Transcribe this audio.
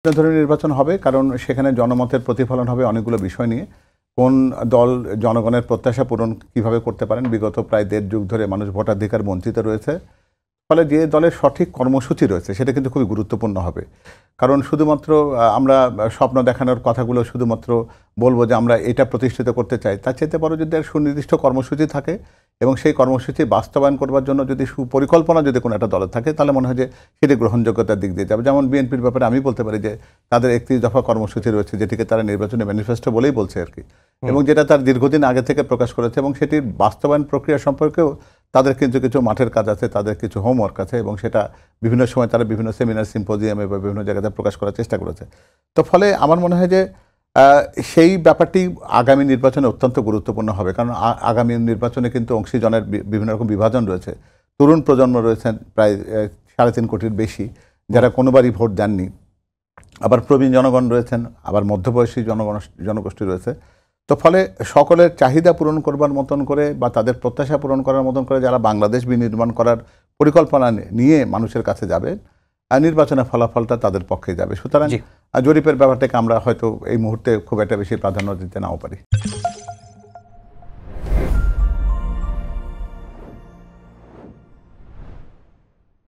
ধরনের নির্বাচন হবে, কারণ সেখানে জনমতের প্রতিফলন হবে অনেকগুলো বিষয় নিয়ে। কোন দল জনগণের প্রত্যাশা পূরণ কিভাবে করতে পারেন, বিগত প্রায় ১.৫ যুগ ধরে মানুষ ভোটাধিকার বঞ্চিত রয়েছে, ফলে যে দলের সঠিক কর্মসূচি রয়েছে সেটা কিন্তু খুবই গুরুত্বপূর্ণ হবে। কারণ শুধুমাত্র আমরা স্বপ্ন দেখানোর কথাগুলো শুধুমাত্র বলবো যে আমরা এটা প্রতিষ্ঠিত করতে চাই, তার চাইতে বড় যদি একটা সুনির্দিষ্ট কর্মসূচি থাকে এবং সেই কর্মসূচি বাস্তবায়ন করবার জন্য যদি সুপরিকল্পনা যদি কোনো একটা দলের থাকে, তাহলে মনে হয় যে সেটি গ্রহণযোগ্যতার দিক দিয়ে যাবে। যেমন বিএনপির ব্যাপারে আমি বলতে পারি যে তাদের ৩১ দফা কর্মসূচি রয়েছে, যেটিকে তারা নির্বাচনী ম্যানিফেস্টো বলেই বলছে আর কি, এবং যেটা তার দীর্ঘদিন আগে থেকে প্রকাশ করেছে, এবং সেটির বাস্তবায়ন প্রক্রিয়া সম্পর্কেও তাদের কিছু কিছু মাঠের কাজ আছে, তাদের কিছু হোমওয়ার্ক আছে, এবং সেটা বিভিন্ন সময় তারা বিভিন্ন সেমিনার, সিম্পোজিয়ামে বা বিভিন্ন জায়গাতে প্রকাশ করার চেষ্টা করেছে। তো ফলে আমার মনে হয় যে সেই ব্যাপারটি আগামী নির্বাচনে অত্যন্ত গুরুত্বপূর্ণ হবে, কারণ আগামী নির্বাচনে কিন্তু অংশীজনের বিভিন্ন রকম বিভাজন রয়েছে। তরুণ প্রজন্ম রয়েছেন প্রায় ৩.৫ কোটির বেশি, যারা কোনোবারই ভোট দেননি। আবার প্রবীণ জনগণ রয়েছেন, আবার মধ্যবয়সী জনগোষ্ঠী রয়েছে। তো ফলে সকলের চাহিদা পূরণ করবার মতন করে বা তাদের প্রত্যাশা পূরণ করার মতন করে যারা বাংলাদেশ বিনির্মাণ করার পরিকল্পনা নিয়ে মানুষের কাছে যাবে, নির্বাচনের ফলাফলটা তাদের পক্ষে যাবে। সুতরাং জরিপের ব্যাপারটাকে আমরা হয়তো এই মুহূর্তে খুব একটা বেশি প্রাধান্য দিতে নাও পারি।